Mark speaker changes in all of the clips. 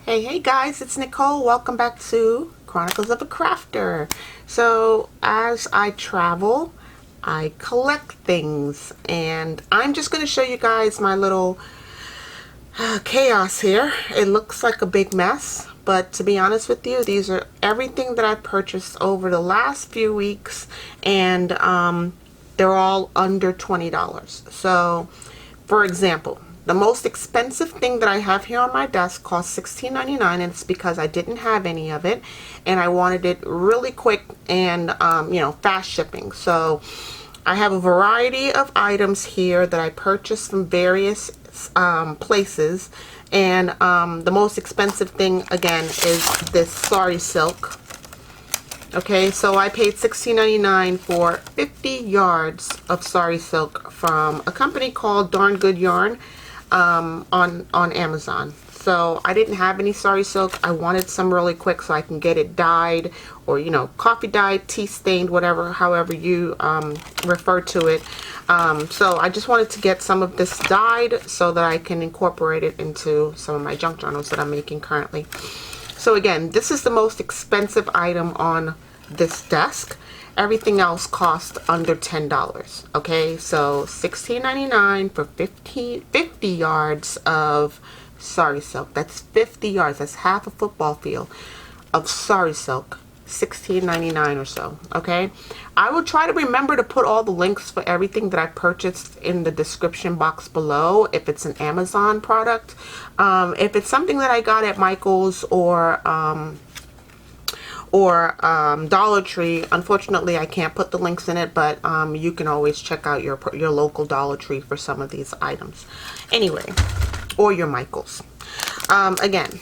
Speaker 1: Hey guys, it's Nicole. Welcome back to Chronicles of a Crafter. So as I travel, I collect things, and I'm just going to show you guys my little chaos here. It looks like a big mess, but to be honest with you, these are everything that I purchased over the last few weeks, and they're all under $20. So for example, the most expensive thing that I have here on my desk costs $16.99, and it's because I didn't have any of it and I wanted it really quick and fast shipping. So I have a variety of items here that I purchased from various places, and the most expensive thing again is this sari silk. Okay, so I paid $16.99 for 50 yards of sari silk from a company called Darn Good Yarn on Amazon. So I didn't have any sari silk. I wanted some really quick so I can get it dyed, or coffee dyed, tea stained, whatever, however you refer to it. So I just wanted to get some of this dyed so that I can incorporate it into some of my junk journals that I'm making currently. So again, this is the most expensive item on this desk. Everything else cost under $10. Okay, so $16.99 for 50 yards of sari silk. That's 50 yards. That's half a football field of sari silk. $16.99 or so. Okay, I will try to remember to put all the links for everything that I purchased in the description box below if it's an Amazon product. If it's something that I got at Michael's or Dollar Tree, unfortunately I can't put the links in it, but you can always check out your local Dollar Tree for some of these items anyway, or your Michael's. Again,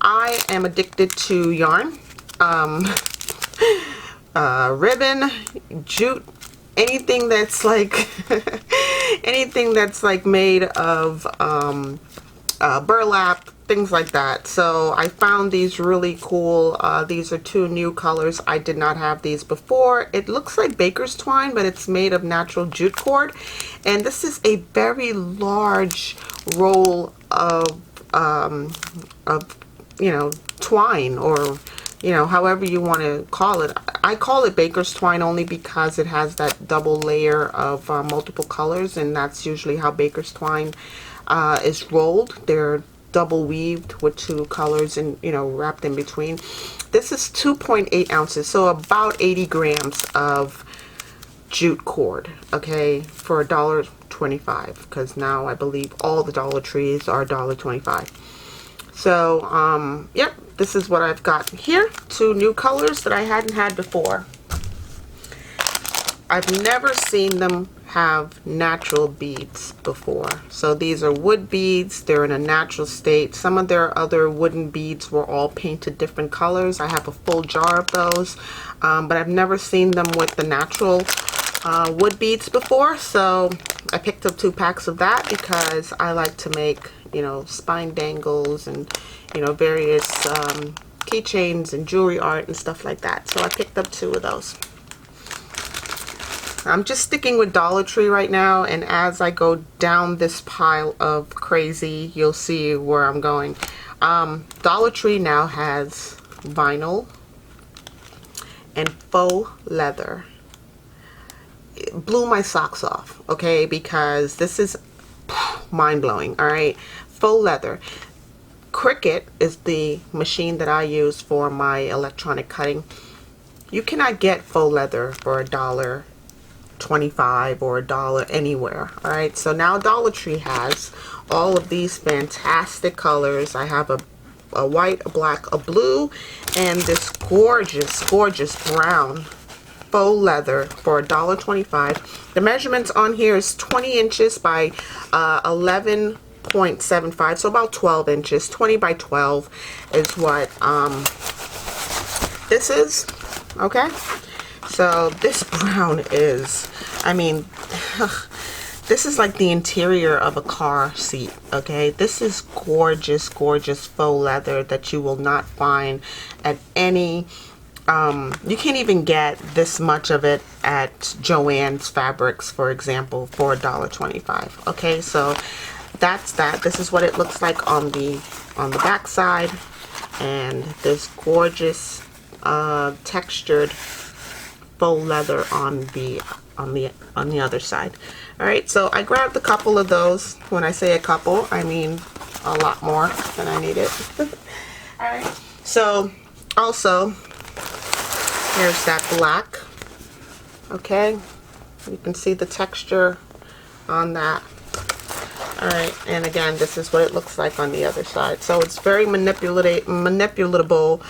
Speaker 1: I am addicted to yarn, ribbon, jute, anything that's like anything that's like made of burlap, things like that. So I found these really cool. These are two new colors. I did not have these before. It looks like baker's twine, but it's made of natural jute cord, and this is a very large roll of twine, or however you want to call it. I call it baker's twine only because it has that double layer of multiple colors, and that's usually how baker's twine is rolled. They're double weaved with two colors and wrapped in between. This is 2.8 ounces, so about 80 grams of jute cord, okay, for $1.25, because now I believe all the Dollar Trees are $1.25. So yep, this is what I've got here. Two new colors that I hadn't had before. I've never seen them have natural beads before. So these are wood beads. They're in a natural state. Some of their other wooden beads were all painted different colors. I have a full jar of those, but I've never seen them with the natural wood beads before. So I picked up 2 packs of that because I like to make spine dangles and various keychains and jewelry art and stuff like that. So I picked up 2 of those. I'm just sticking with Dollar Tree right now, and as I go down this pile of crazy, you'll see where I'm going. Dollar Tree now has vinyl and faux leather. It blew my socks off, okay, because this is mind-blowing. All right, faux leather. Cricut is the machine that I use for my electronic cutting. You cannot get faux leather for $1.25 or $1 anywhere. All right, so now Dollar Tree has all of these fantastic colors. I have a white, a black, a blue, and this gorgeous brown faux leather for $1.25. The measurements on here is 20 inches by 11.75, so about 12 inches. 20 by 12 is what this is. Okay, so this brown is, I mean, this is like the interior of a car seat. Okay, this is gorgeous faux leather that you will not find at any you can't even get this much of it at Joann's Fabrics, for example, for $1.25. Okay, so that's that. This is what it looks like on the back side, and this gorgeous textured faux leather on the other side. All right, so I grabbed a couple of those. When I say a couple, I mean a lot more than I needed. All right, so also here's that black. Okay, you can see the texture on that. All right, and again, this is what it looks like on the other side. So it's very manipulatable.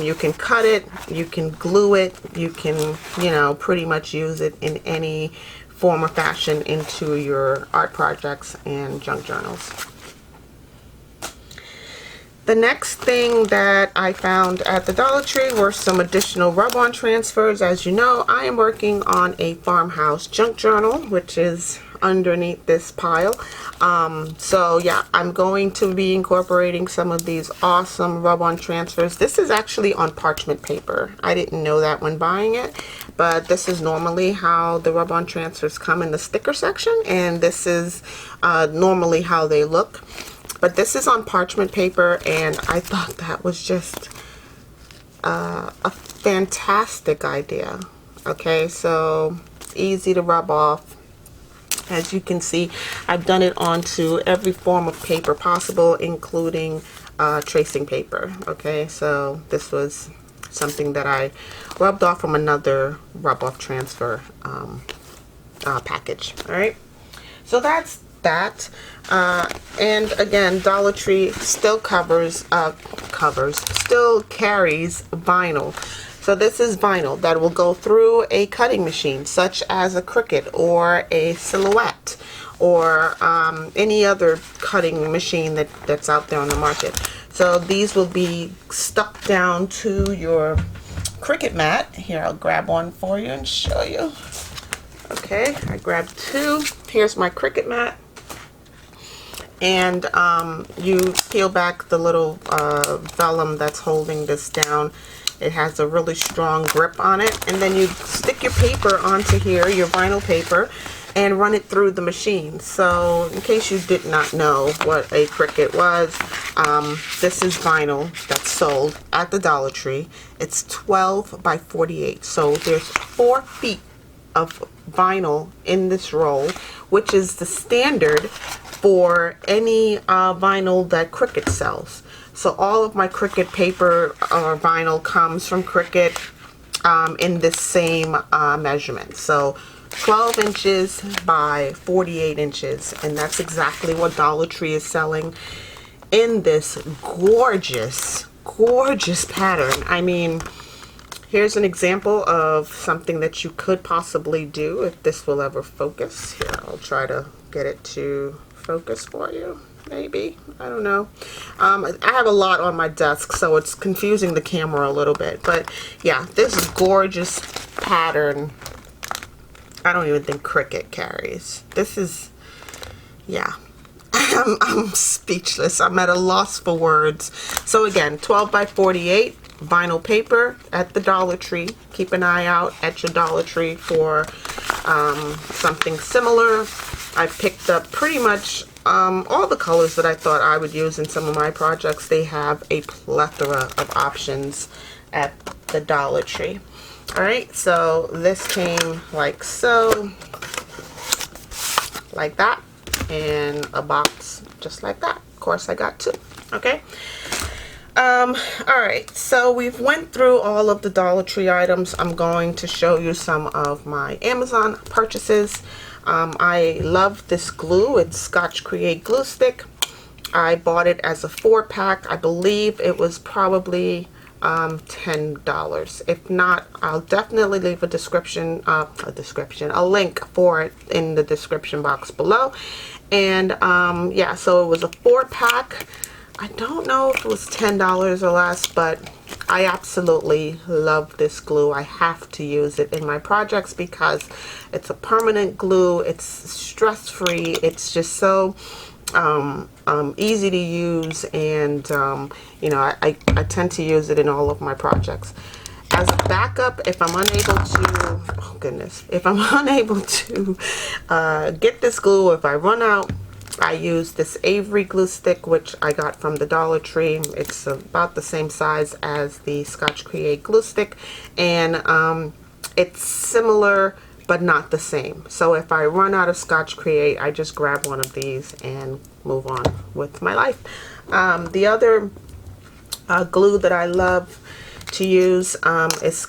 Speaker 1: You can cut it, you can glue it, you can, you know, pretty much use it in any form or fashion into your art projects and junk journals. The next thing that I found at the Dollar Tree were some additional rub-on transfers. As you know, I am working on a farmhouse junk journal, which is underneath this pile. So yeah, I'm going to be incorporating some of these awesome rub-on transfers. This is actually on parchment paper. I didn't know that when buying it, but this is normally how the rub-on transfers come in the sticker section, and this is normally how they look. But this is on parchment paper, and I thought that was just a fantastic idea. Okay, so easy to rub off. As you can see, I've done it onto every form of paper possible, including tracing paper. Okay, so this was something that I rubbed off from another rub-off transfer package. All right, so that's that. And again, Dollar Tree still carries vinyl. So this is vinyl that will go through a cutting machine, such as a Cricut or a Silhouette or any other cutting machine that's out there on the market. So these will be stuck down to your Cricut mat. Here, I'll grab one for you and show you. Okay, I grabbed two. Here's my Cricut mat. And you peel back the little vellum that's holding this down. It has a really strong grip on it, and then you stick your paper onto here, your vinyl paper, and run it through the machine. So in case you did not know what a Cricut was, this is vinyl that's sold at the Dollar Tree. It's 12 by 48, so there's 4 feet of vinyl in this roll, which is the standard for any vinyl that Cricut sells. So all of my Cricut paper or vinyl comes from Cricut in this same measurement. So 12 inches by 48 inches, and that's exactly what Dollar Tree is selling in this gorgeous, gorgeous pattern. I mean, here's an example of something that you could possibly do if this will ever focus. Here, I'll try to get it to focus for you. Maybe, I don't know. I have a lot on my desk, so it's confusing the camera a little bit. But yeah, this gorgeous pattern, I don't even think Cricut carries. This is, yeah. I'm speechless. I'm at a loss for words. So again, 12 by 48 vinyl paper at the Dollar Tree. Keep an eye out at your Dollar Tree for something similar. I picked up pretty much all the colors that I thought I would use in some of my projects. They have a plethora of options at the Dollar Tree. Alright, so this came like so, like that, in a box just like that. Of course I got 2. Okay. Alright, so we've went through all of the Dollar Tree items. I'm going to show you some of my Amazon purchases. I love this glue. It's Scotch Create glue stick. I bought it as a 4-pack. I believe it was probably $10. If not, I'll definitely leave a link for it in the description box below. And yeah, so it was a 4-pack. I don't know if it was $10 or less, but I absolutely love this glue. I have to use it in my projects because it's a permanent glue. It's stress-free. It's just so easy to use, and you know, I tend to use it in all of my projects. As a backup, if I'm unable to, oh goodness, if I'm unable to get this glue, if I run out, I use this Avery glue stick, which I got from the Dollar Tree. It's about the same size as the Scotch Create glue stick, and it's similar but not the same. So if I run out of Scotch Create, I just grab one of these and move on with my life. The other glue that I love to use is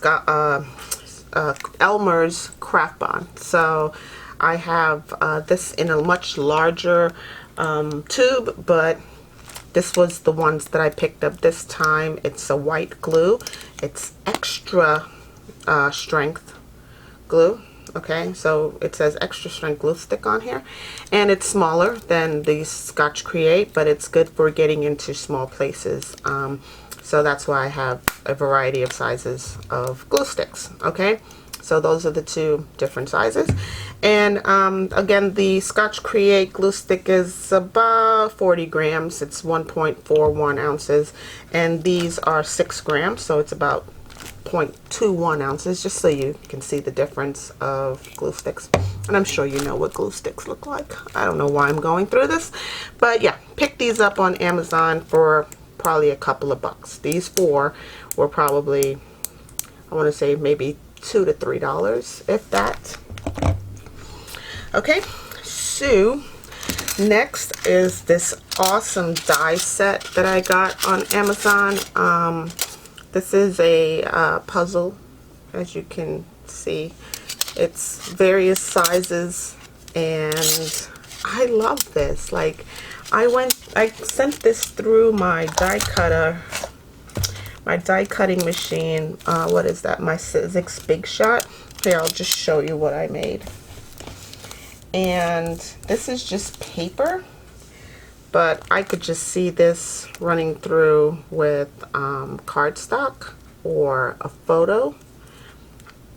Speaker 1: Elmer's Craft Bond. So I have this in a much larger tube, but this was the ones that I picked up this time. It's a white glue. It's extra strength glue. Okay, so it says extra strength glue stick on here, and it's smaller than the Scotch Create, but it's good for getting into small places. So that's why I have a variety of sizes of glue sticks. Okay, so those are the two different sizes. And again, the Scotch Create glue stick is about 40 grams. It's 1.41 ounces, and these are 6 grams, so it's about 0.21 ounces, just so you can see the difference of glue sticks. And I'm sure you know what glue sticks look like. I don't know why I'm going through this, but yeah, pick these up on Amazon for probably a couple of bucks. These 4 were probably, I want to say maybe $2 to $3, if that. Okay, so next is this awesome die set that I got on Amazon. This is a puzzle, as you can see. It's various sizes, and I love this. Like, I sent this through my die cutter, my die cutting machine. What is that? My Sizzix Big Shot. Here, I'll just show you what I made. And this is just paper, but I could just see this running through with cardstock or a photo.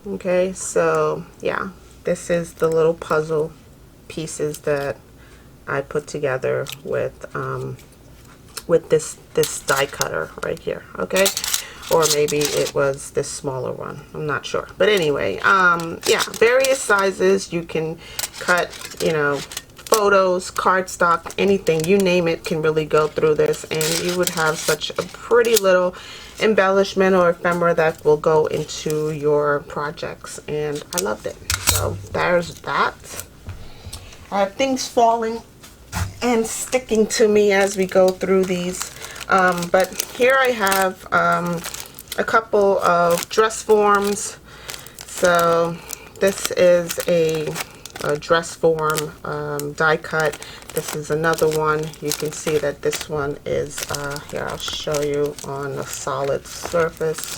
Speaker 1: Okay, so yeah, this is the little puzzle pieces that I put together with this die cutter right here. Okay, or maybe it was this smaller one, I'm not sure, but anyway, yeah, various sizes. You can cut, you know, photos, cardstock, anything, you name it, can really go through this, and you would have such a pretty little embellishment or ephemera that will go into your projects, and I loved it. So there's that. I have things falling and sticking to me as we go through these, but here I have a couple of dress forms. So this is a dress form die cut. This is another one. You can see that this one is here, I'll show you on a solid surface.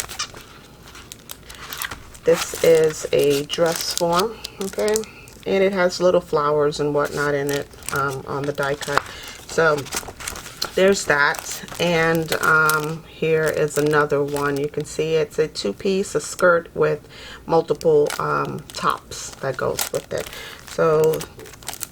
Speaker 1: This is a dress form, okay, and it has little flowers and whatnot in it on the die cut. So there's that, and here is another one. You can see it's a 2-piece, a skirt with multiple tops that goes with it. So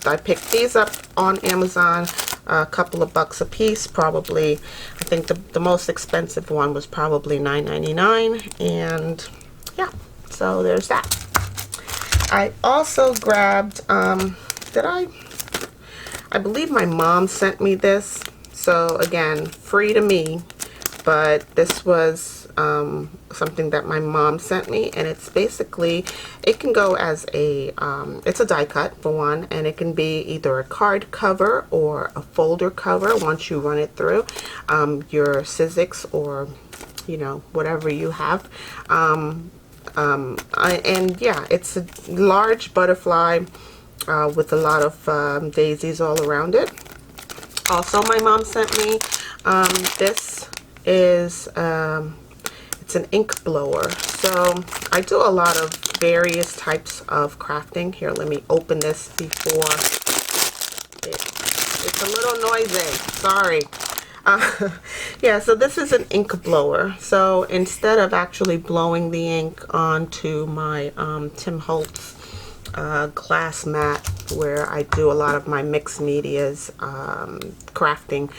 Speaker 1: I picked these up on Amazon, a couple of bucks a piece, probably. I think the most expensive one was probably $9.99, and yeah, so there's that. I also grabbed, I believe my mom sent me this. So again, free to me, but this was something that my mom sent me, and it's basically, it can go as a, it's a die cut for one, and it can be either a card cover or a folder cover once you run it through your Sizzix, or, you know, whatever you have. And yeah, it's a large butterfly with a lot of daisies all around it. Also, my mom sent me this is it's an ink blower. So I do a lot of various types of crafting. Here, let me open this before it's a little noisy, sorry. Yeah, so this is an ink blower. So instead of actually blowing the ink onto my Tim Holtz glass mat, where I do a lot of my mixed medias crafting,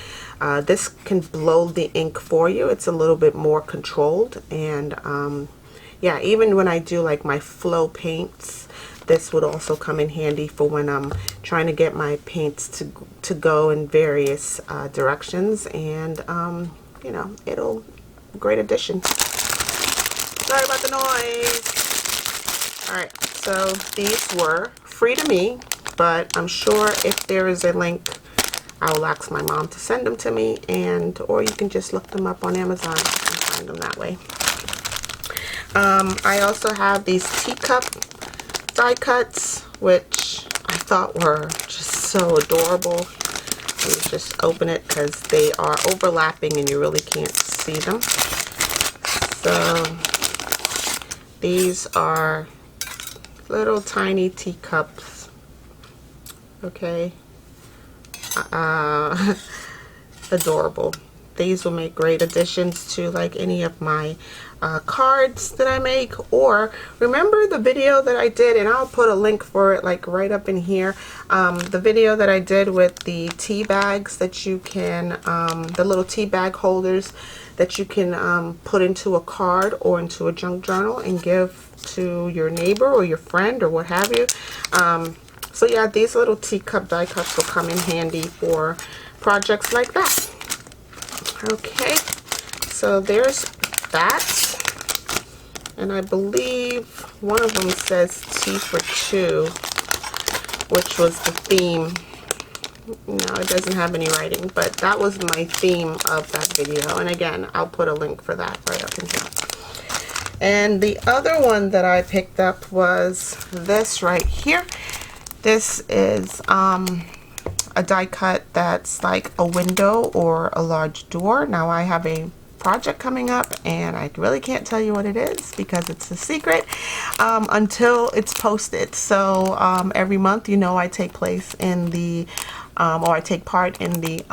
Speaker 1: this can blow the ink for you. It's a little bit more controlled, and yeah, even when I do like my flow paints, this would also come in handy for when I'm trying to get my paints to go in various directions, and you know, it'll great addition. Sorry about the noise. All right, so these were free to me, but I'm sure if there is a link, I will ask my mom to send them to me, and or you can just look them up on Amazon and find them that way. I also have these teacup die cuts, which I thought were just so adorable. You just open it because they are overlapping and you really can't see them. So these are little tiny teacups. Okay. Adorable. These will make great additions to like any of my cards that I make. Or remember the video that I did, and I'll put a link for it like right up in here, the video that I did with the tea bags that you can, the little tea bag holders that you can put into a card or into a junk journal and give to your neighbor or your friend or what have you. So yeah, these little teacup die cuts will come in handy for projects like that. Okay, so there's that, and I believe one of them says tea for two, which was the theme. No, it doesn't have any writing, but that was my theme of that video, and again, I'll put a link for that right up in here. And the other one that I picked up was this right here. This is a die cut that's like a window or a large door. Now I have a project coming up, and I really can't tell you what it is because it's a secret until it's posted. So every month, you know, I take place in the or I take part in the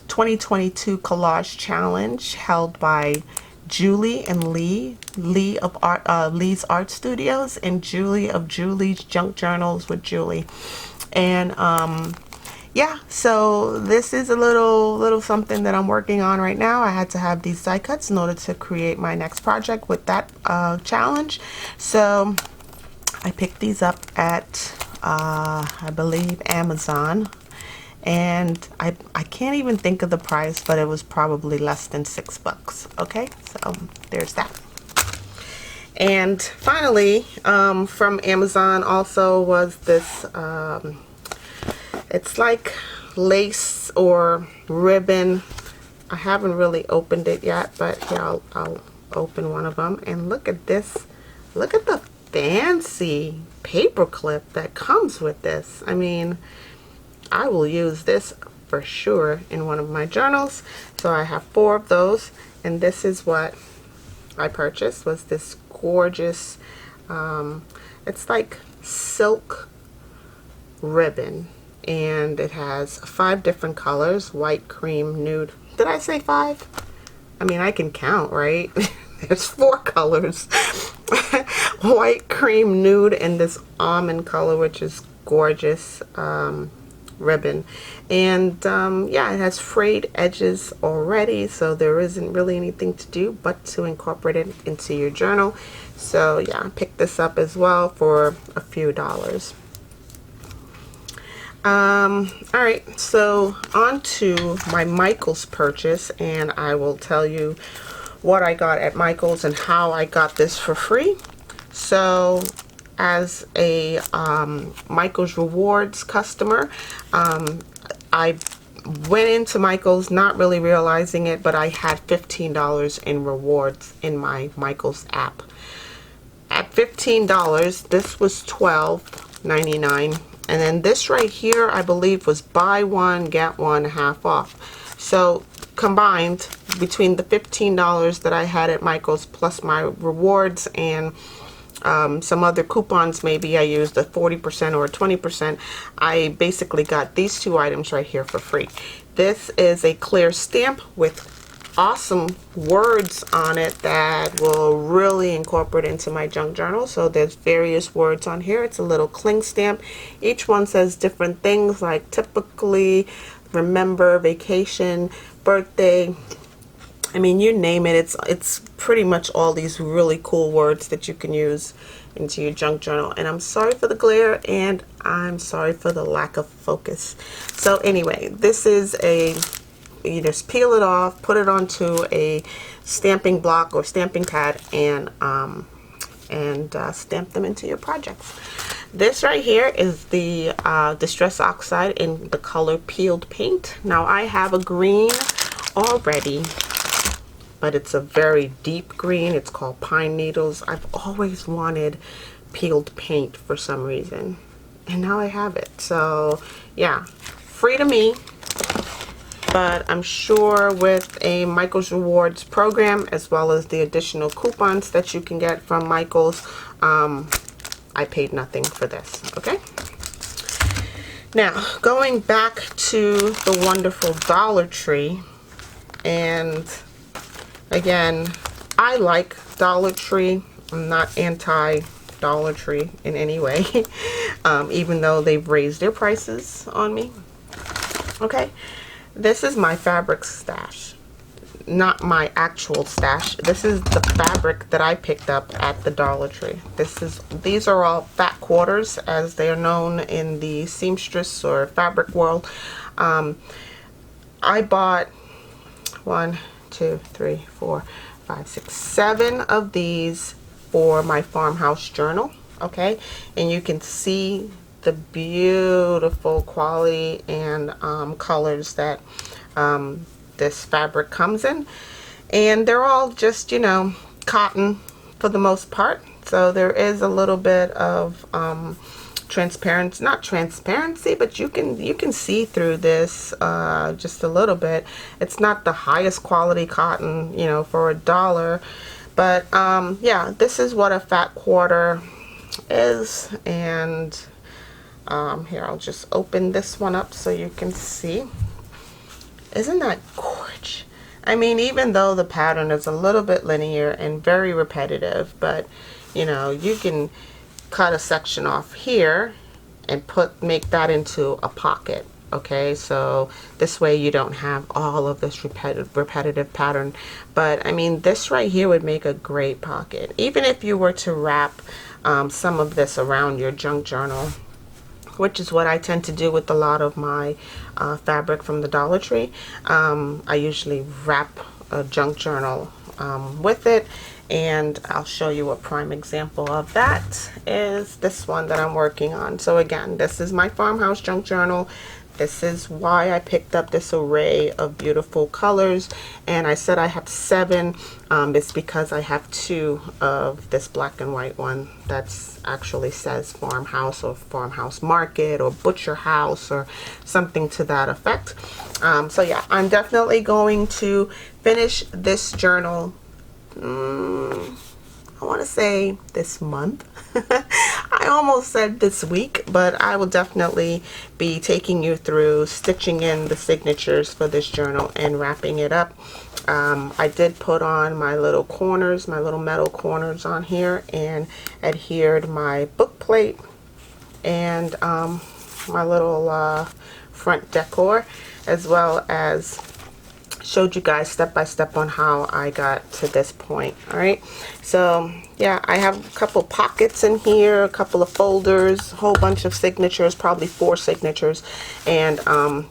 Speaker 1: 2022 collage challenge held by Julie and Lee of Lee's Art Studios, and Julie of Julie's Junk Journals with Julie. And yeah, so this is a little something that I'm working on right now. I had to have these die cuts in order to create my next project with that challenge. So I picked these up at I believe Amazon, and I can't even think of the price, but it was probably less than $6. Okay, so there's that. And finally, from Amazon also was this, it's like lace or ribbon. I haven't really opened it yet, but here, I'll open one of them, and look at this. Look at the fancy paper clip that comes with this. I mean, I will use this for sure in one of my journals. So I have 4 of those, and this is what I purchased, was this gorgeous, it's like silk ribbon, and it has 5 different colors: white, cream, nude. Did I say 5? I mean, I can count, right? There's 4 colors. White, cream, nude, and this almond color, which is gorgeous ribbon. And yeah, it has frayed edges already, so there isn't really anything to do but to incorporate it into your journal. So yeah, I picked this up as well for a few dollars. Alright, so on to my Michaels purchase, and I will tell you what I got at Michaels and how I got this for free. So as a Michaels Rewards customer, I went into Michaels not really realizing it, but I had $15 in rewards in my Michaels app. At $15, this was $12.99. And then this right here, I believe, was buy one, get one half off. So combined between the $15 that I had at Michaels plus my rewards and some other coupons, maybe I used a 40% or a 20%, I basically got these 2 items right here for free. This is a clear stamp with awesome words on it that will really incorporate into my junk journal. So there's various words on here. It's a little cling stamp. Each one says different things, like typically, remember, vacation, birthday. I mean, you name it. It's pretty much all these really cool words that you can use into your junk journal. And I'm sorry for the glare, and I'm sorry for the lack of focus. So anyway, this is you just peel it off, put it onto a stamping block or stamping pad, and stamp them into your projects. This right here is the Distress Oxide in the color Peeled Paint. Now I have a green already, but it's a very deep green. It's called Pine Needles. I've always wanted peeled paint for some reason, and now I have it. So yeah, free to me, but I'm sure with a Michaels Rewards program, as well as the additional coupons that you can get from Michaels, I paid nothing for this. Okay, now going back to the wonderful Dollar Tree, and again, I like Dollar Tree. I'm not anti Dollar Tree in any way, even though they've raised their prices on me. Okay, this is my fabric stash, not my actual stash. This is the fabric that I picked up at the Dollar Tree. These are all fat quarters, as they are known in the seamstress or fabric world. I bought 1, 2, 3, 4, 5, 6, 7 of these for my farmhouse journal. Okay, and you can see the beautiful quality and colors that this fabric comes in, and they're all just, you know, cotton for the most part. So there is a little bit of transparency, not transparency, but you can see through this just a little bit. It's not the highest quality cotton, you know, for $1, but yeah, this is what a fat quarter is. And here, I'll just open this one up so you can see. Isn't that gorgeous? I mean, even though the pattern is a little bit linear and very repetitive, but you know, you can cut a section off here and make that into a pocket. Okay, so this way you don't have all of this repetitive pattern. But I mean, this right here would make a great pocket, even if you were to wrap some of this around your junk journal, which is what I tend to do with a lot of my fabric from the Dollar Tree. I usually wrap a junk journal with it, and I'll show you a prime example of that is this one that I'm working on. So again, this is my farmhouse junk journal. This is why I picked up this array of beautiful colors, and I said I have 7. It's because I have 2 of this black and white one that's actually says farmhouse or farmhouse market or butcher house or something to that effect. So yeah, I'm definitely going to finish this journal, I want to say this month. I almost said this week, but I will definitely be taking you through stitching in the signatures for this journal and wrapping it up. I did put on my little corners, my little metal corners on here, and adhered my book plate and my little front decor, as well as showed you guys step by step on how I got to this point. All right, so yeah, I have a couple pockets in here, a couple of folders, a whole bunch of signatures, probably 4 signatures. And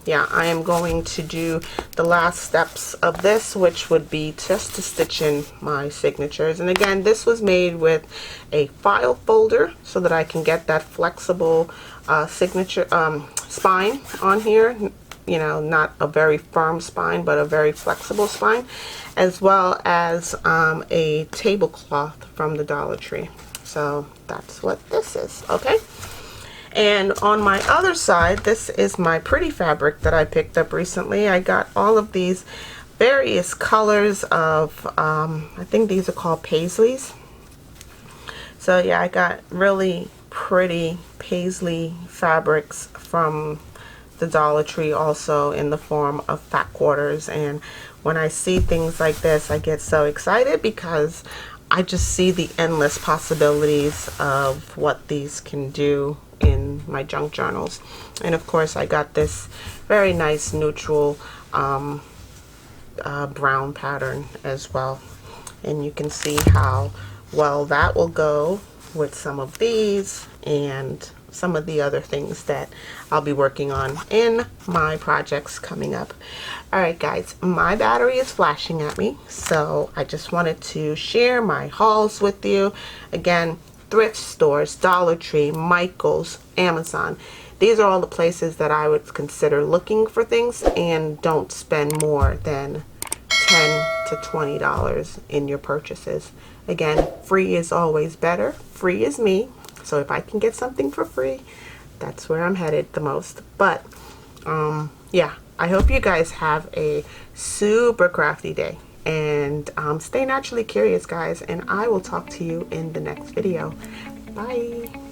Speaker 1: yeah, I am going to do the last steps of this, which would be just to stitch in my signatures. And again, this was made with a file folder so that I can get that flexible signature spine on here. You know, not a very firm spine, but a very flexible spine, as well as a tablecloth from the Dollar Tree. So that's what this is. Okay, and on my other side, this is my pretty fabric that I picked up recently. I got all of these various colors of I think these are called paisleys. So yeah, I got really pretty paisley fabrics from the Dollar Tree, also in the form of fat quarters. And when I see things like this, I get so excited because I just see the endless possibilities of what these can do in my junk journals. And of course, I got this very nice neutral brown pattern as well, and you can see how well that will go with some of these and some of the other things that I'll be working on in my projects coming up. Alright guys, my battery is flashing at me, so I just wanted to share my hauls with you. Again, thrift stores, Dollar Tree, Michael's, Amazon. These are all the places that I would consider looking for things, and don't spend more than $10 to $20 in your purchases. Again, free is always better. Free is me. So if I can get something for free, that's where I'm headed the most. But yeah, I hope you guys have a super crafty day, and stay naturally curious, guys, and I will talk to you in the next video. Bye.